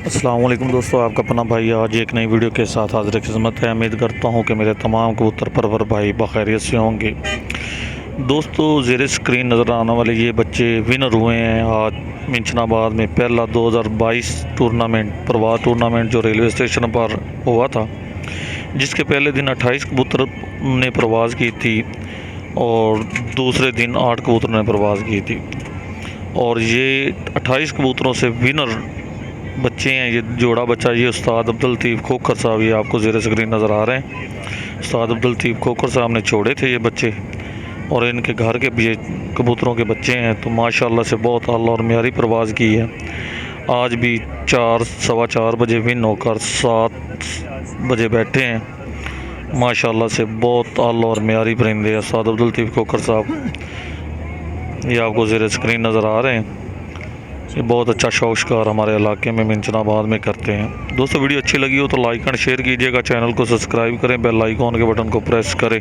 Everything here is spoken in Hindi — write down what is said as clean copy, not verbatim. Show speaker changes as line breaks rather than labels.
अस्सलाम वालेकुम दोस्तों, आपका अपना भाई आज एक नई वीडियो के साथ हाजिर खिदमत है। उम्मीद करता हूँ कि मेरे तमाम कबूतर परवर भाई बखैरियत से होंगे। दोस्तों, ज़ेरे स्क्रीन नज़र आने वाले ये बच्चे विनर हुए हैं आज मिंचनाबाद में पहला 2022 टूर्नामेंट प्रवास टूर्नामेंट जो रेलवे स्टेशन पर हुआ था, जिसके पहले दिन 28 कबूतर ने प्रवास की थी और दूसरे दिन 8 कबूतर ने प्रवास की थी। और ये 28 कबूतरों से विनर बच्चे हैं। ये जोड़ा बच्चा ये उस्ताद अब्दुल लतीफ़ खोखर साहब, ये आपको ज़ेरे स्क्रीन नज़र आ रहे हैं। उस्ताद अब्दुल लतीफ़ खोखर साहब ने छोड़े थे ये बच्चे और इनके घर के भी कबूतरों के बच्चे हैं। तो माशाल्लाह से बहुत आला और म्यारी परवाज़ की है। आज भी 4 सवा 4 बजे विन होकर 7 बजे बैठे हैं। माशाल्लाह से बहुत आला और म्यारी परिंदे हैं उस्ताद अब्दुल लतीफ़ खोखर साहब, ये आपको ज़ेरे स्क्रीन नज़र आ रहे हैं। ये बहुत अच्छा शौक शिकार हमारे इलाके में मिंचनाबाद में करते हैं। दोस्तों, वीडियो अच्छी लगी हो तो लाइक एंड शेयर कीजिएगा, चैनल को सब्सक्राइब करें, बेल आइकॉन के बटन को प्रेस करें।